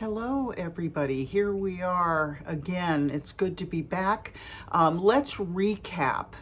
Hello, everybody. Here we are again. It's good to be back. Let's recap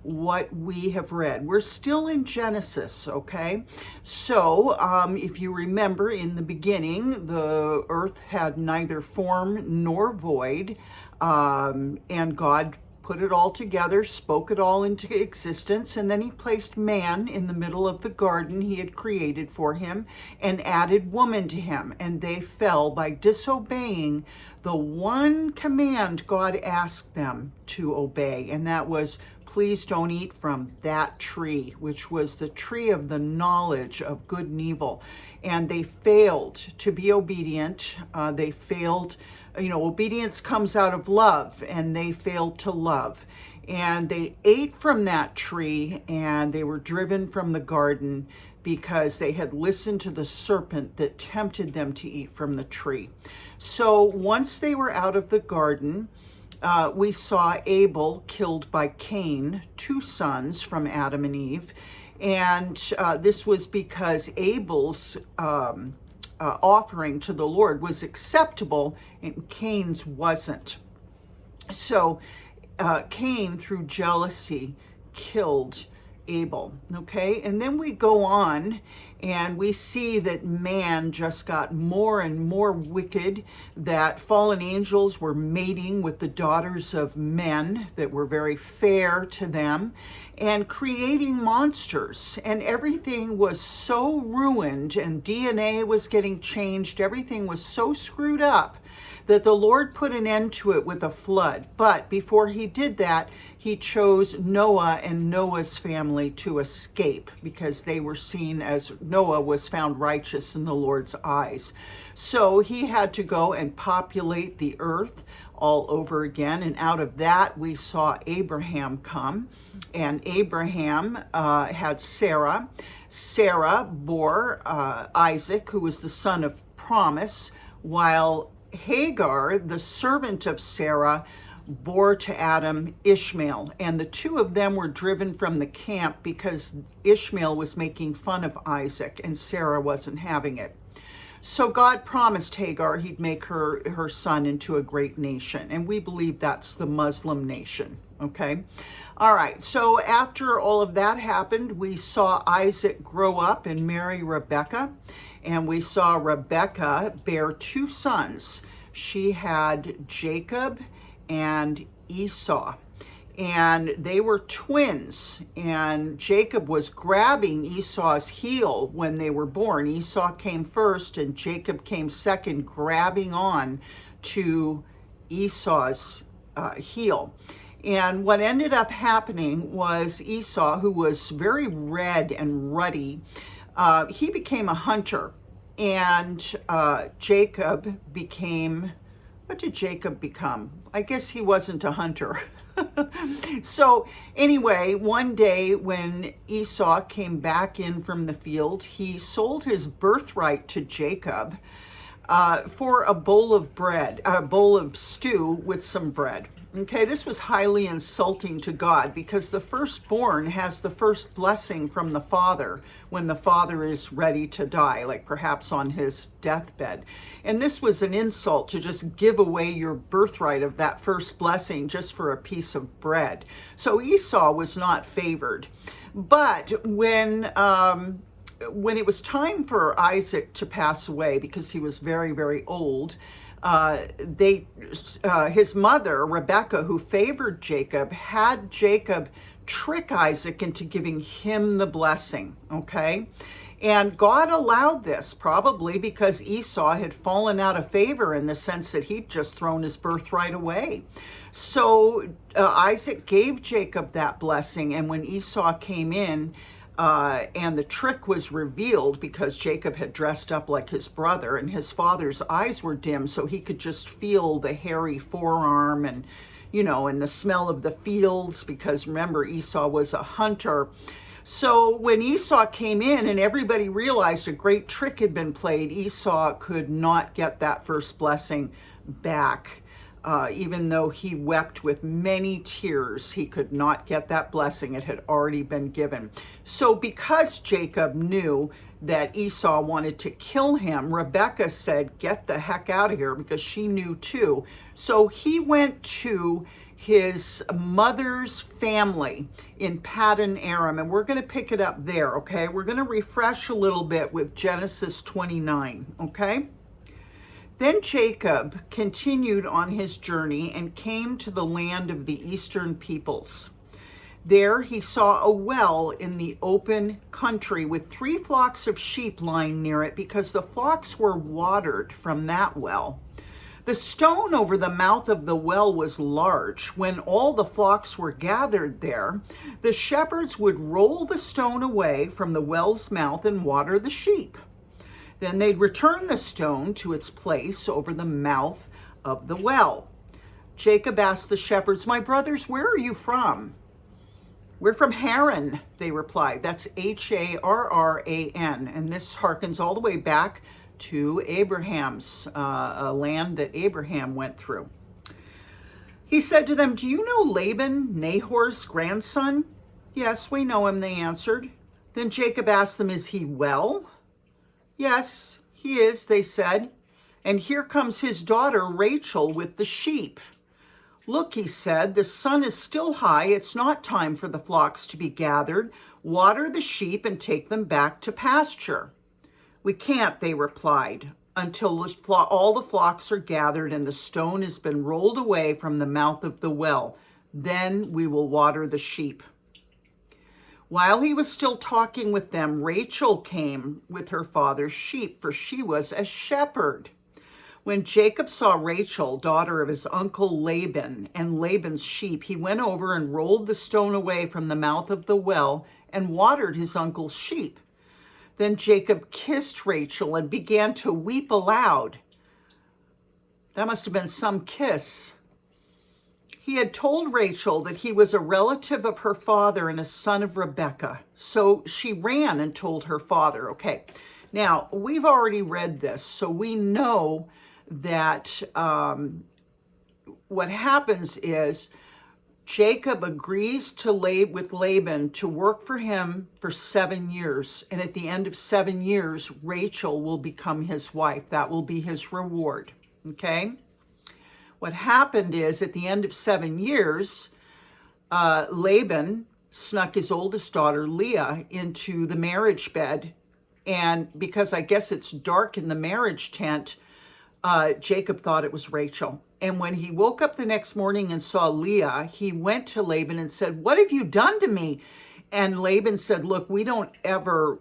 what we have read. We're still in Genesis, okay? So, if you remember, in the beginning, the earth had neither form nor void, and God put it all together, spoke it all into existence, and then he placed man in the middle of the garden he had created for him and added woman to him. And they fell by disobeying the one command God asked them to obey, and that was, please don't eat from that tree, which was the tree of the knowledge of good and evil. And they failed to be obedient. They failed. Obedience comes out of love, and they failed to love. And they ate from that tree, and they were driven from the garden because they had listened to the serpent that tempted them to eat from the tree. So once they were out of the garden, we saw Abel killed by Cain, two sons from Adam and Eve. And this was because Abel's offering to the Lord was acceptable and Cain's wasn't. So Cain, through jealousy, killed Abel. Okay, and then we go on and we see that man just got more and more wicked, that fallen angels were mating with the daughters of men that were very fair to them and creating monsters, and everything was so ruined, and DNA was getting changed. Everything was so screwed up that the Lord put an end to it with a flood. But before he did that, he chose Noah and Noah's family to escape because they were seen as, Noah was found righteous in the Lord's eyes. So he had to go and populate the earth all over again. And out of that, we saw Abraham come. And Abraham had Sarah. Sarah bore Isaac, who was the son of promise, while Hagar, the servant of Sarah, bore to Adam Ishmael. And the two of them were driven from the camp because Ishmael was making fun of Isaac and Sarah wasn't having it. So God promised Hagar he'd make her son into a great nation. And we believe that's the Muslim nation. Okay. All right. So after all of that happened, we saw Isaac grow up and marry Rebekah. And we saw Rebekah bear two sons. She had Jacob and Esau. And they were twins. And Jacob was grabbing Esau's heel when they were born. Esau came first and Jacob came second, grabbing on to Esau's heel. And what ended up happening was Esau, who was very red and ruddy, he became a hunter. And Jacob became, what did Jacob become? I guess he wasn't a hunter. So anyway, one day when Esau came back in from the field, he sold his birthright to Jacob for a bowl of stew with some bread. Okay, this was highly insulting to God because the firstborn has the first blessing from the father when the father is ready to die, like perhaps on his deathbed. And this was an insult to just give away your birthright of that first blessing just for a piece of bread. So Esau was not favored. But when it was time for Isaac to pass away, because he was very, very old, his mother, Rebekah, who favored Jacob, had Jacob trick Isaac into giving him the blessing, okay? And God allowed this, probably because Esau had fallen out of favor in the sense that he'd just thrown his birthright away. So Isaac gave Jacob that blessing, and when Esau came in, and the trick was revealed because Jacob had dressed up like his brother and his father's eyes were dim, so he could just feel the hairy forearm and, and the smell of the fields, because remember, Esau was a hunter. So when Esau came in and everybody realized a great trick had been played, Esau could not get that first blessing back. Even though he wept with many tears, he could not get that blessing. It had already been given. So because Jacob knew that Esau wanted to kill him, Rebekah said, get the heck out of here, because she knew too. So he went to his mother's family in Paddan Aram, and we're going to pick it up there, okay? We're going to refresh a little bit with Genesis 29, okay? Then Jacob continued on his journey and came to the land of the eastern peoples. There he saw a well in the open country with 3 flocks of sheep lying near it, because the flocks were watered from that well. The stone over the mouth of the well was large. When all the flocks were gathered there, the shepherds would roll the stone away from the well's mouth and water the sheep. Then they'd return the stone to its place over the mouth of the well. Jacob asked the shepherds, my brothers, where are you from? We're from Haran, they replied. That's Harran. And this harkens all the way back to Abraham's a land that Abraham went through. He said to them, do you know Laban, Nahor's grandson? Yes, we know him, they answered. Then Jacob asked them, is he well? Yes, he is, they said. And here comes his daughter Rachel with the sheep. Look, he said, the sun is still high. It's not time for the flocks to be gathered. Water the sheep and take them back to pasture. We can't, they replied, until all the flocks are gathered and the stone has been rolled away from the mouth of the well. Then we will water the sheep. While he was still talking with them, Rachel came with her father's sheep, for she was a shepherd. When Jacob saw Rachel, daughter of his uncle Laban, and Laban's sheep, he went over and rolled the stone away from the mouth of the well and watered his uncle's sheep. Then Jacob kissed Rachel and began to weep aloud. That must have been some kiss. He had told Rachel that he was a relative of her father and a son of Rebekah. So she ran and told her father. Okay, now we've already read this, so we know that what happens is Jacob agrees with Laban to work for him for 7 years. And at the end of 7 years, Rachel will become his wife. That will be his reward, okay? What happened is at the end of 7 years, Laban snuck his oldest daughter, Leah, into the marriage bed. And because I guess it's dark in the marriage tent, Jacob thought it was Rachel. And when he woke up the next morning and saw Leah, he went to Laban and said, what have you done to me? And Laban said, look, we don't ever,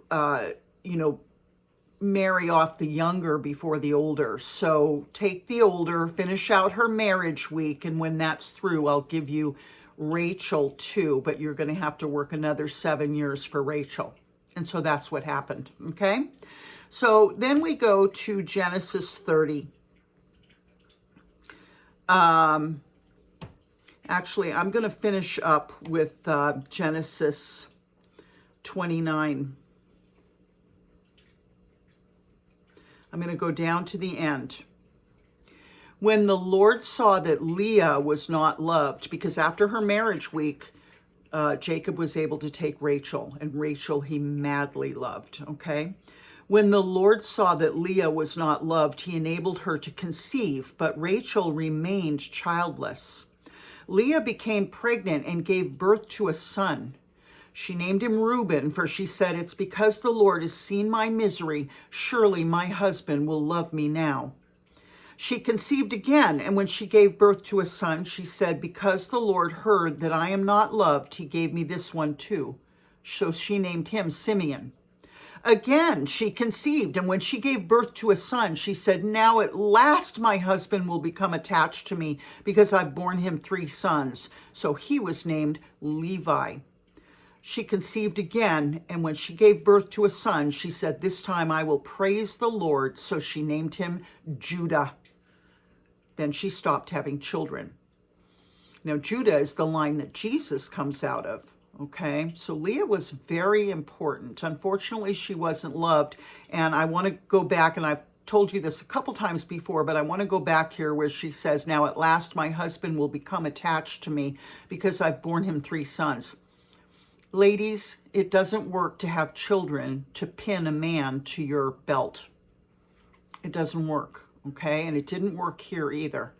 marry off the younger before the older. So take the older, finish out her marriage week, and when that's through, I'll give you Rachel too, but you're going to have to work another 7 years for Rachel. And so that's what happened, okay? So then we go to Genesis 30. Actually, I'm going to finish up with Genesis 29. I'm going to go down to the end. When the Lord saw that Leah was not loved, because after her marriage week, Jacob was able to take Rachel, and Rachel he madly loved, okay? When the Lord saw that Leah was not loved, he enabled her to conceive, but Rachel remained childless. Leah became pregnant and gave birth to a son. She named him Reuben, for she said, it's because the Lord has seen my misery. Surely my husband will love me now. She conceived again, and when she gave birth to a son, she said, because the Lord heard that I am not loved, he gave me this one too. So she named him Simeon. Again, she conceived, and when she gave birth to a son, she said, now at last my husband will become attached to me, because I've borne him 3 sons. So he was named Levi. She conceived again, and when she gave birth to a son, she said, this time I will praise the Lord. So she named him Judah. Then she stopped having children. Now, Judah is the line that Jesus comes out of, okay? So Leah was very important. Unfortunately, she wasn't loved, and I want to go back, and I've told you this a couple times before, but I want to go back here where she says, now at last my husband will become attached to me because I've borne him 3 sons. Ladies, it doesn't work to have children to pin a man to your belt. It doesn't work, okay? And it didn't work here either.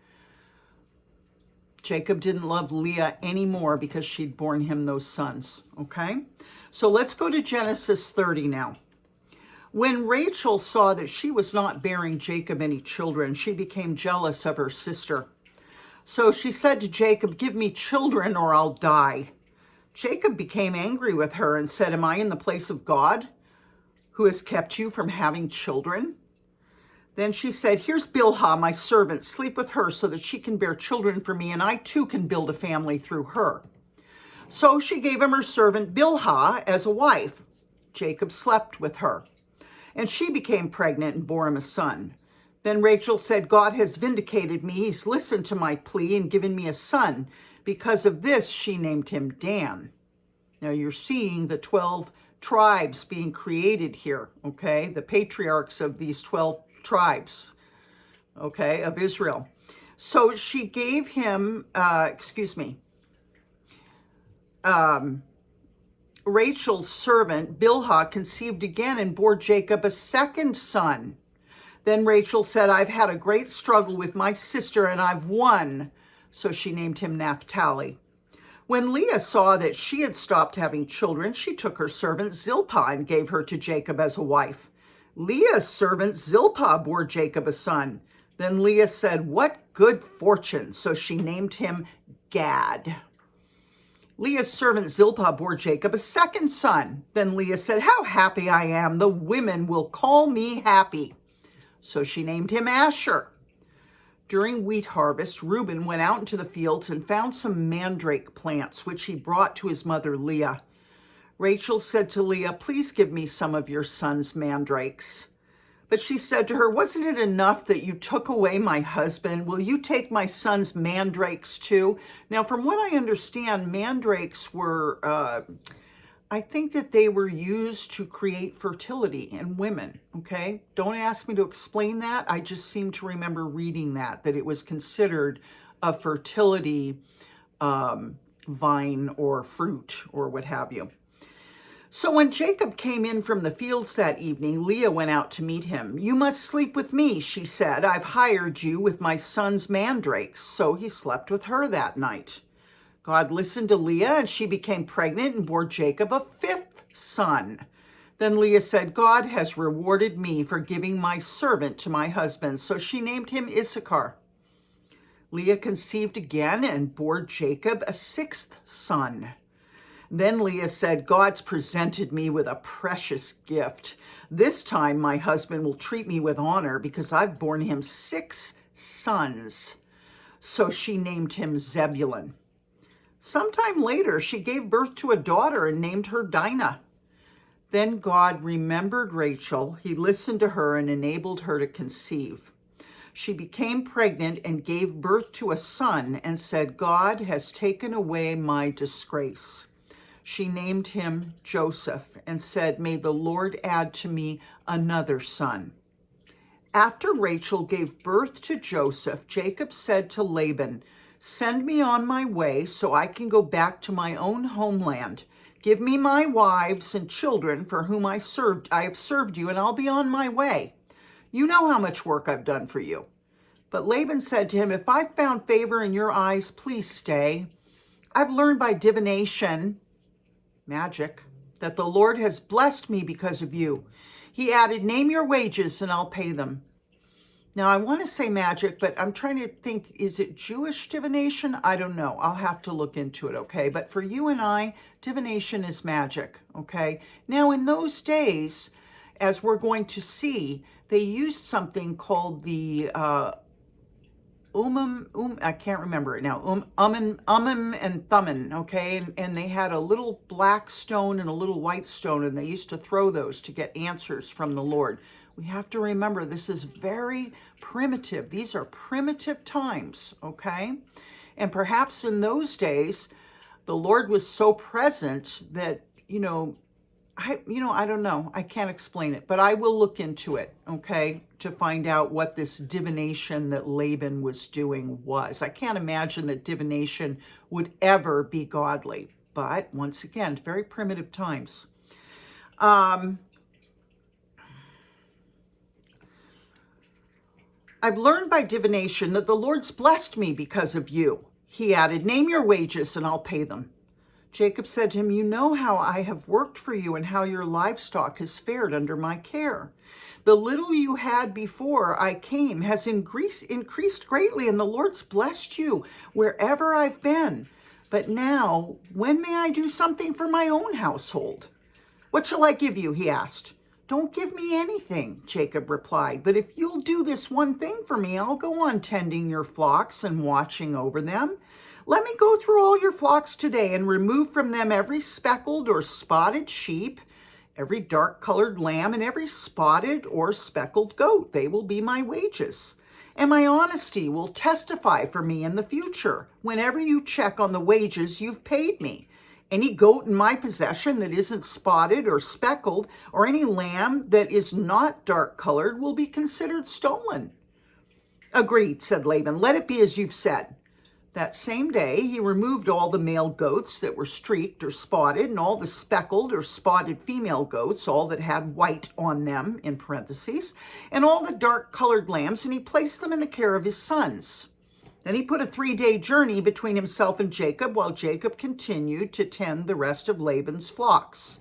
Jacob didn't love Leah anymore because she'd borne him those sons, okay? So let's go to Genesis 30 now. When Rachel saw that she was not bearing Jacob any children, she became jealous of her sister. So she said to Jacob, give me children or I'll die. Jacob became angry with her and said, am I in the place of God who has kept you from having children? Then she said, here's Bilhah, my servant. Sleep with her so that she can bear children for me, and I too can build a family through her. So she gave him her servant Bilhah as a wife. Jacob slept with her, and she became pregnant and bore him a son. Then Rachel said, God has vindicated me. He's listened to my plea and given me a son. Because of this, she named him Dan. Now you're seeing the 12 tribes being created here, okay? The patriarchs of these 12 tribes, okay, of Israel. So she gave him, Rachel's servant Bilhah conceived again and bore Jacob a second son. Then Rachel said, I've had a great struggle with my sister and I've won. So she named him Naphtali. When Leah saw that she had stopped having children, she took her servant Zilpah and gave her to Jacob as a wife. Leah's servant Zilpah bore Jacob a son. Then Leah said, what good fortune. So she named him Gad. Leah's servant Zilpah bore Jacob a second son. Then Leah said, how happy I am. The women will call me happy. So she named him Asher. During wheat harvest, Reuben went out into the fields and found some mandrake plants, which he brought to his mother Leah. Rachel said to Leah, please give me some of your son's mandrakes. But she said to her, wasn't it enough that you took away my husband? Will you take my son's mandrakes too? Now, from what I understand, mandrakes were, I think that they were used to create fertility in women, okay? Don't ask me to explain that. I just seem to remember reading that it was considered a fertility vine or fruit or what have you. So when Jacob came in from the fields that evening, Leah went out to meet him. You must sleep with me, she said. I've hired you with my son's mandrakes. So he slept with her that night. God listened to Leah, and she became pregnant and bore Jacob a 5th son. Then Leah said, God has rewarded me for giving my servant to my husband. So she named him Issachar. Leah conceived again and bore Jacob a 6th son. Then Leah said, God's presented me with a precious gift. This time my husband will treat me with honor because I've borne him 6 sons. So she named him Zebulun. Sometime later, she gave birth to a daughter and named her Dinah. Then God remembered Rachel. He listened to her and enabled her to conceive. She became pregnant and gave birth to a son and said, God has taken away my disgrace. She named him Joseph and said, may the Lord add to me another son. After Rachel gave birth to Joseph, Jacob said to Laban, send me on my way so I can go back to my own homeland. Give me my wives and children for whom I have served you, and I'll be on my way. You know how much work I've done for you. But Laban said to him, if I've found favor in your eyes, please stay. I've learned by divination, magic, that the Lord has blessed me because of you. He added, name your wages and I'll pay them. Now, I want to say magic, but I'm trying to think, is it Jewish divination? I don't know. I'll have to look into it, okay? But for you and I, divination is magic, okay? Now, in those days, as we're going to see, they used something called the I can't remember it now, Ummim and Thummim, okay? And they had a little black stone and a little white stone, and they used to throw those to get answers from the Lord. We have to remember this is very primitive. These are primitive times, okay? And perhaps in those days, the Lord was so present that, you know, I don't know. I can't explain it, but I will look into it, okay, to find out what this divination that Laban was doing was. I can't imagine that divination would ever be godly, but once again, very primitive times. I've learned by divination that the Lord's blessed me because of you. He added, name your wages and I'll pay them. Jacob said to him, you know how I have worked for you and how your livestock has fared under my care. The little you had before I came has increased greatly, and the Lord's blessed you wherever I've been. But now, when may I do something for my own household? What shall I give you? He asked. Don't give me anything, Jacob replied. But if you'll do this one thing for me, I'll go on tending your flocks and watching over them. Let me go through all your flocks today and remove from them every speckled or spotted sheep, every dark-colored lamb, and every spotted or speckled goat. They will be my wages. And my honesty will testify for me in the future. Whenever you check on the wages you've paid me, any goat in my possession that isn't spotted or speckled, or any lamb that is not dark-colored will be considered stolen. Agreed, said Laban. Let it be as you've said. That same day, he removed all the male goats that were streaked or spotted, and all the speckled or spotted female goats, all that had white on them, in parentheses, and all the dark-colored lambs, and he placed them in the care of his sons. Then he put a 3-day journey between himself and Jacob, while Jacob continued to tend the rest of Laban's flocks.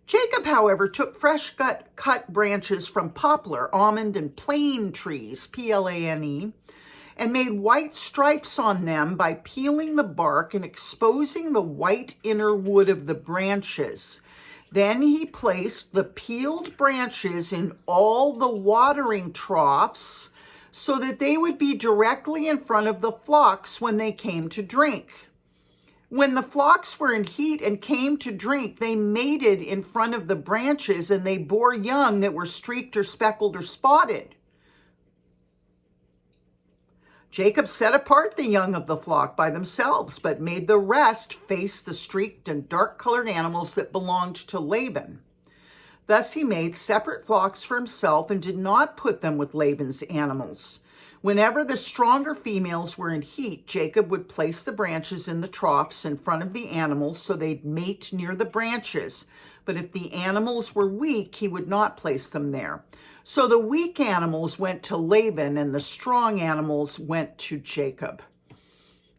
Jacob, however, took fresh cut branches from poplar, almond, and plane trees, Plane, and made white stripes on them by peeling the bark and exposing the white inner wood of the branches. Then he placed the peeled branches in all the watering troughs so that they would be directly in front of the flocks when they came to drink. When the flocks were in heat and came to drink, they mated in front of the branches, and they bore young that were streaked or speckled or spotted. Jacob set apart the young of the flock by themselves, but made the rest face the streaked and dark-colored animals that belonged to Laban. Thus he made separate flocks for himself and did not put them with Laban's animals. Whenever the stronger females were in heat, Jacob would place the branches in the troughs in front of the animals so they'd mate near the branches. But if the animals were weak, he would not place them there. So the weak animals went to Laban and the strong animals went to Jacob.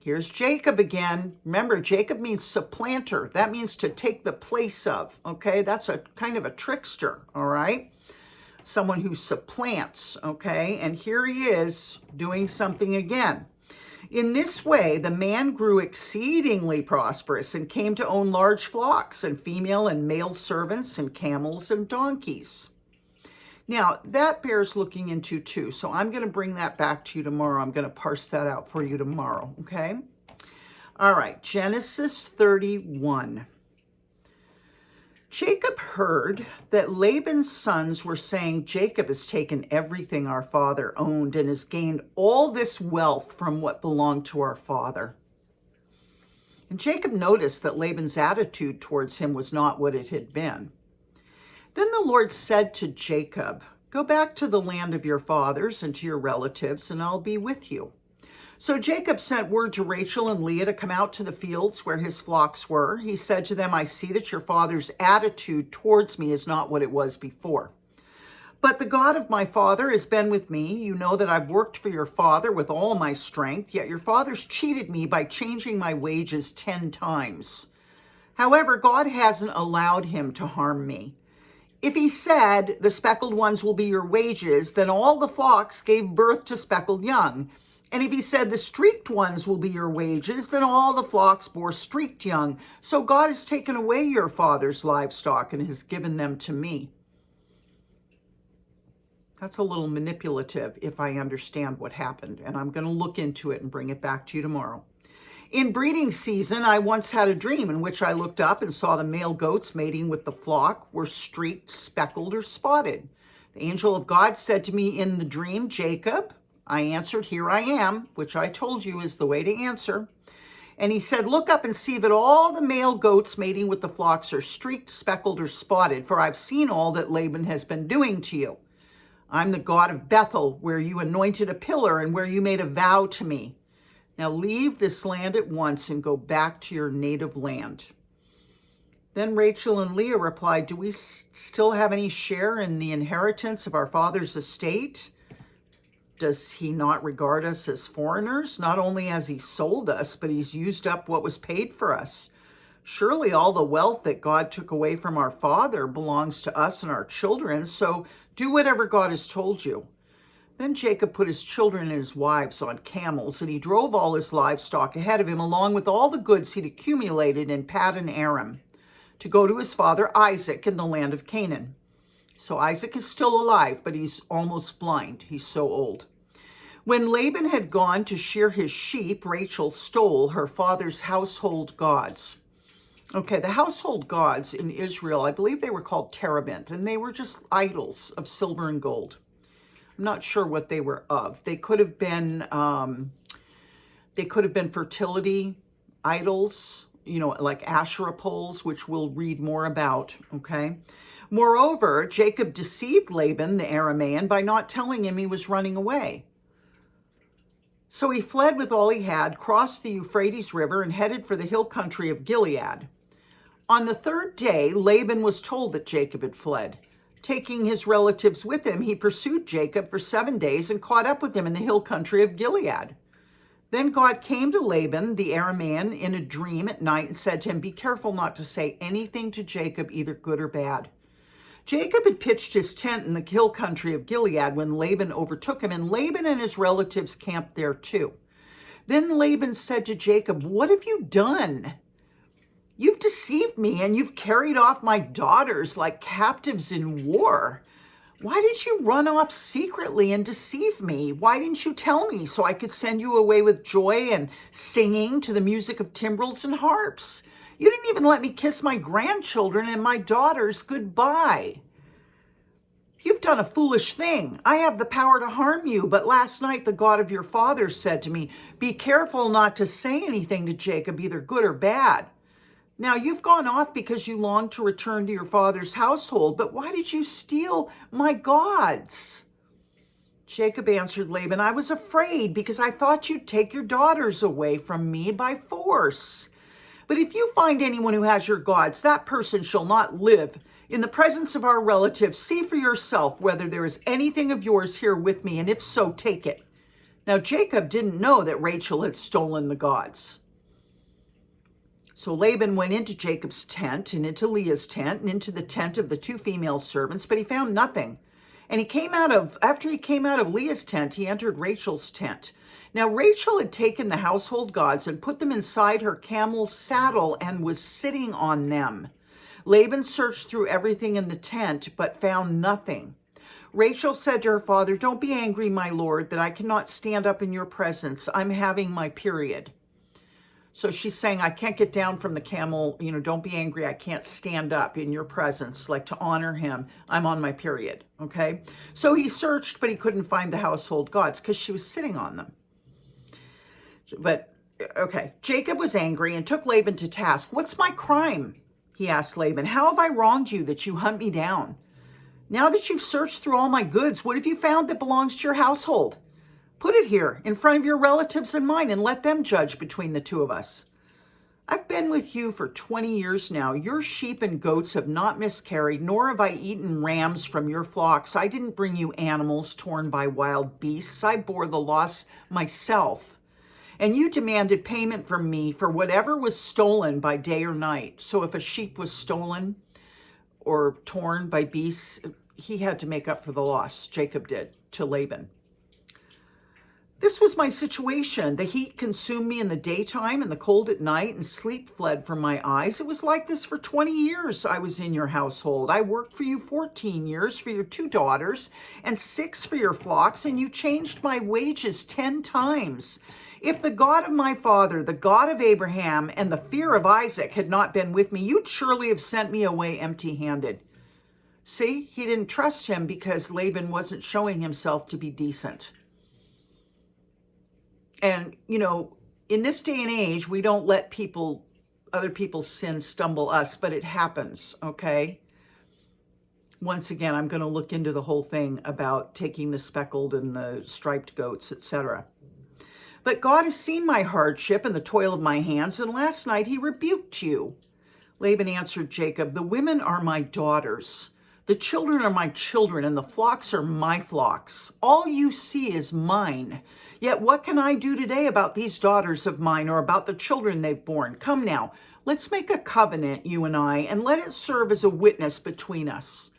Here's Jacob again. Remember, Jacob means supplanter. That means to take the place of, okay? That's a kind of a trickster, all right? Someone who supplants, okay? And here he is doing something again. In this way, the man grew exceedingly prosperous and came to own large flocks and female and male servants and camels and donkeys. Now, that bears looking into too, so I'm going to bring that back to you tomorrow. I'm going to parse that out for you tomorrow, okay? All right, Genesis 31. Jacob heard that Laban's sons were saying, Jacob has taken everything our father owned and has gained all this wealth from what belonged to our father. And Jacob noticed that Laban's attitude towards him was not what it had been. Then the Lord said to Jacob, go back to the land of your fathers and to your relatives, and I'll be with you. So Jacob sent word to Rachel and Leah to come out to the fields where his flocks were. He said to them, I see that your father's attitude towards me is not what it was before. But the God of my father has been with me. You know that I've worked for your father with all my strength, yet your father's cheated me by changing my wages 10 times. However, God hasn't allowed him to harm me. If he said, the speckled ones will be your wages, then all the flocks gave birth to speckled young. And if he said, the streaked ones will be your wages, then all the flocks bore streaked young. So God has taken away your father's livestock and has given them to me. That's a little manipulative if I understand what happened. And I'm going to look into it and bring it back to you tomorrow. In breeding season, I once had a dream in which I looked up and saw the male goats mating with the flock were streaked, speckled, or spotted. The angel of God said to me in the dream, Jacob. I answered, here I am, which I told you is the way to answer. And he said, look up and see that all the male goats mating with the flocks are streaked, speckled, or spotted, for I've seen all that Laban has been doing to you. I'm the God of Bethel, where you anointed a pillar and where you made a vow to me. Now leave this land at once and go back to your native land. Then Rachel and Leah replied, do we still have any share in the inheritance of our father's estate? Does he not regard us as foreigners? Not only has he sold us, but he's used up what was paid for us. Surely all the wealth that God took away from our father belongs to us and our children, so do whatever God has told you. Then Jacob put his children and his wives on camels, and he drove all his livestock ahead of him, along with all the goods he'd accumulated in Paddan Aram, to go to his father Isaac in the land of Canaan. So Isaac is still alive, but he's almost blind. He's so old. When Laban had gone to shear his sheep, Rachel stole her father's household gods. Okay, the household gods in Israel, I believe they were called terebinth, and they were just idols of silver and gold. I'm not sure what they were of. They could have been fertility idols, like Asherah poles, which we'll read more about, okay? Moreover, Jacob deceived Laban, the Aramean, by not telling him he was running away. So he fled with all he had, crossed the Euphrates River, and headed for the hill country of Gilead. On the third day, Laban was told that Jacob had fled. Taking his relatives with him, he pursued Jacob for 7 days and caught up with him in the hill country of Gilead. Then God came to Laban, the Aramean, in a dream at night and said to him, be careful not to say anything to Jacob, either good or bad. Jacob had pitched his tent in the hill country of Gilead when Laban overtook him, and Laban and his relatives camped there too. Then Laban said to Jacob, what have you done? You've deceived me, and you've carried off my daughters like captives in war. Why did you run off secretly and deceive me? Why didn't you tell me so I could send you away with joy and singing to the music of timbrels and harps? You didn't even let me kiss my grandchildren and my daughters goodbye. You've done a foolish thing. I have the power to harm you, but last night the God of your father said to me, be careful not to say anything to Jacob, either good or bad. Now, you've gone off because you long to return to your father's household, but why did you steal my gods? Jacob answered Laban, I was afraid because I thought you'd take your daughters away from me by force. But if you find anyone who has your gods, that person shall not live. In the presence of our relatives, see for yourself whether there is anything of yours here with me, and if so, take it. Now, Jacob didn't know that Rachel had stolen the gods. So Laban went into Jacob's tent and into Leah's tent and into the tent of the 2 female servants, but he found nothing. And after he came out of Leah's tent, he entered Rachel's tent. Now Rachel had taken the household gods and put them inside her camel's saddle and was sitting on them. Laban searched through everything in the tent, but found nothing. Rachel said to her father, don't be angry, my lord, that I cannot stand up in your presence. I'm having my period. So she's saying, I can't get down from the camel. Don't be angry. I can't stand up in your presence, like to honor him. I'm on my period. Okay. So he searched, but he couldn't find the household gods because she was sitting on them. But okay. Jacob was angry and took Laban to task. What's my crime? He asked Laban. How have I wronged you that you hunt me down? Now that you've searched through all my goods, what have you found that belongs to your household? Put it here in front of your relatives and mine and let them judge between the two of us. I've been with you for 20 years now. Your sheep and goats have not miscarried, nor have I eaten rams from your flocks. I didn't bring you animals torn by wild beasts. I bore the loss myself. And you demanded payment from me for whatever was stolen by day or night. So if a sheep was stolen or torn by beasts, he had to make up for the loss, Jacob did, to Laban. This was my situation. The heat consumed me in the daytime and the cold at night, and sleep fled from my eyes. It was like this for 20 years I was in your household. I worked for you 14 years for your 2 daughters and 6 for your flocks, and you changed my wages 10 times. If the God of my father, the God of Abraham, and the fear of Isaac had not been with me, you'd surely have sent me away empty-handed. See, he didn't trust him because Laban wasn't showing himself to be decent. And, in this day and age, we don't let other people's sins stumble us, but it happens, okay? Once again, I'm going to look into the whole thing about taking the speckled and the striped goats, etc. But God has seen my hardship and the toil of my hands, and last night he rebuked you. Laban answered Jacob, the women are my daughters, the children are my children, and the flocks are my flocks. All you see is mine. Yet what can I do today about these daughters of mine or about the children they've borne? Come now, let's make a covenant, you and I, and let it serve as a witness between us.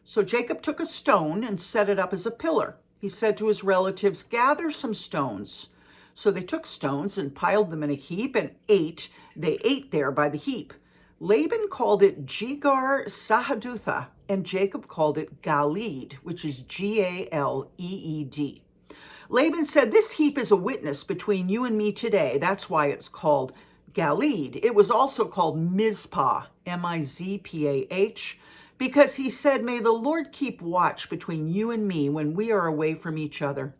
So Jacob took a stone and set it up as a pillar. He said to his relatives, gather some stones. So they took stones and piled them in a heap and ate. They ate there by the heap. Laban called it Jegar Sahadutha, and Jacob called it Galeed, which is Galeed. Laban said, this heap is a witness between you and me today. That's why it's called Galeed. It was also called Mizpah, Mizpah, because he said, may the Lord keep watch between you and me when we are away from each other.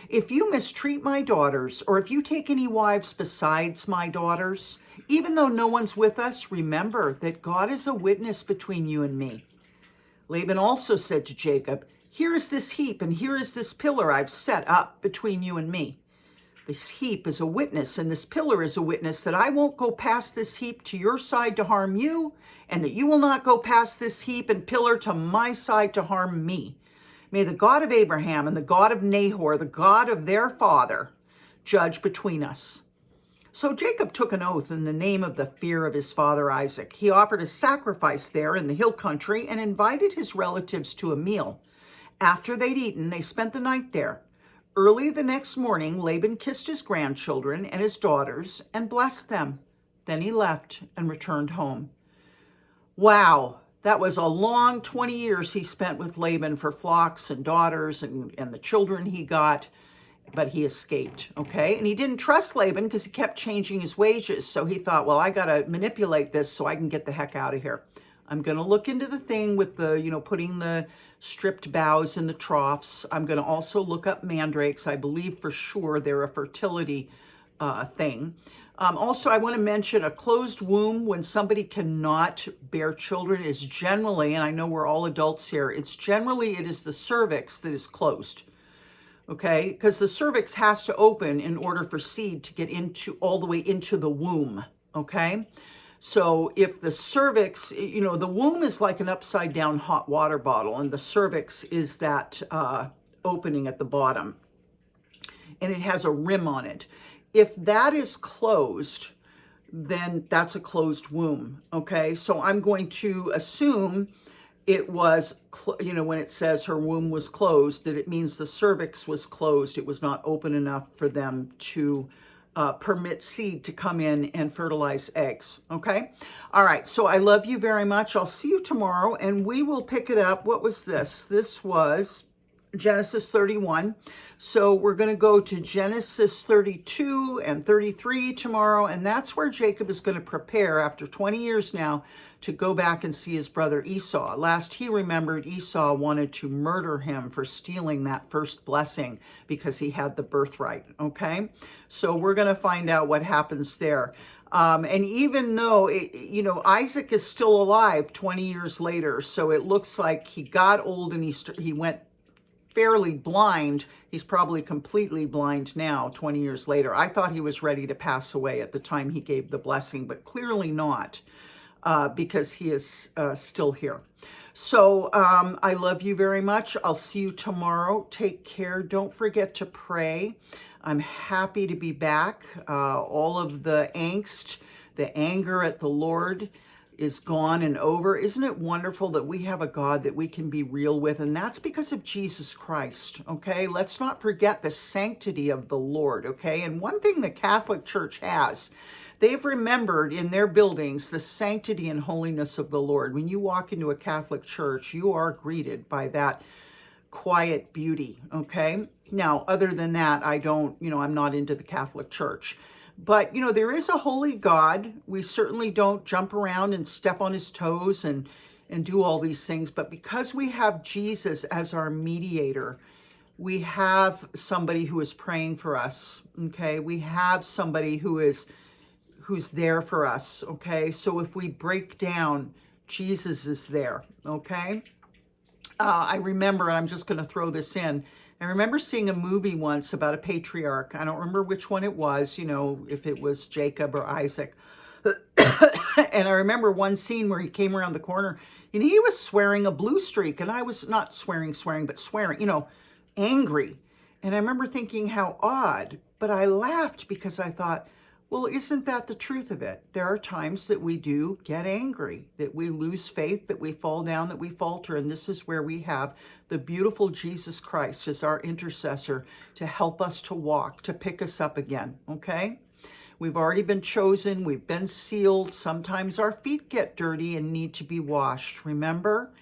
If you mistreat my daughters, or if you take any wives besides my daughters, even though no one's with us, remember that God is a witness between you and me. Laban also said to Jacob, here is this heap, and here is this pillar I've set up between you and me. This heap is a witness, and this pillar is a witness that I won't go past this heap to your side to harm you, and that you will not go past this heap and pillar to my side to harm me. May the God of Abraham and the God of Nahor, the God of their father, judge between us. So Jacob took an oath in the name of the fear of his father Isaac. He offered a sacrifice there in the hill country and invited his relatives to a meal. After they'd eaten, they spent the night there. Early the next morning, Laban kissed his grandchildren and his daughters and blessed them. Then he left and returned home. Wow. That was a long 20 years he spent with Laban for flocks and daughters and the children he got, but he escaped, okay? And he didn't trust Laban because he kept changing his wages. So he thought, well, I got to manipulate this so I can get the heck out of here. I'm going to look into the thing with the, putting the stripped boughs in the troughs. I'm going to also look up mandrakes. I believe for sure they're a fertility thing. Also, I want to mention a closed womb when somebody cannot bear children is generally, and I know we're all adults here, it is the cervix that is closed, okay? Because the cervix has to open in order for seed to get all the way into the womb, okay? So if the cervix, the womb is like an upside down hot water bottle, and the cervix is that opening at the bottom, and it has a rim on it. If that is closed, then that's a closed womb, okay? So I'm going to assume it was, when it says her womb was closed, that it means the cervix was closed. It was not open enough for them to permit seed to come in and fertilize eggs, okay? All right, so I love you very much. I'll see you tomorrow, and we will pick it up. What was this? This was Genesis 31. So we're going to go to Genesis 32 and 33 tomorrow, and that's where Jacob is going to prepare after 20 years now to go back and see his brother Esau. Last he remembered, Esau wanted to murder him for stealing that first blessing because he had the birthright, okay? So we're going to find out what happens there. And even though, Isaac is still alive 20 years later, so it looks like he got old and he went fairly blind. He's probably completely blind now, 20 years later. I thought he was ready to pass away at the time he gave the blessing, but clearly not, because he is still here. So I love you very much. I'll see you tomorrow. Take care. Don't forget to pray. I'm happy to be back. All of the angst, the anger at the Lord is gone and over. Isn't it wonderful that we have a God that we can be real with? And that's because of Jesus Christ, okay? Let's not forget the sanctity of the Lord, okay? And one thing the Catholic Church has, they've remembered in their buildings the sanctity and holiness of the Lord. When you walk into a Catholic church, you are greeted by that quiet beauty, okay? Now, other than that, I'm not into the Catholic Church. But, there is a holy God. We certainly don't jump around and step on his toes and do all these things. But because we have Jesus as our mediator, we have somebody who is praying for us, okay? We have somebody who's there for us, okay? So if we break down, Jesus is there, okay? I remember, and I'm just going to throw this in, I remember seeing a movie once about a patriarch. I don't remember which one it was, you know, if it was Jacob or Isaac. And I remember one scene where he came around the corner and he was swearing a blue streak. And I was not swearing, but swearing, you know, angry. And I remember thinking how odd, but I laughed because I thought, well, isn't that the truth of it? There are times that we do get angry, that we lose faith, that we fall down, that we falter. And this is where we have the beautiful Jesus Christ as our intercessor to help us to walk, to pick us up again, okay? We've already been chosen. We've been sealed. Sometimes our feet get dirty and need to be washed. Remember?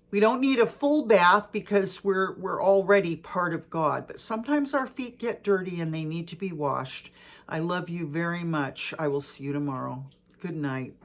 We don't need a full bath because we're already part of God. But sometimes our feet get dirty and they need to be washed. I love you very much. I will see you tomorrow. Good night.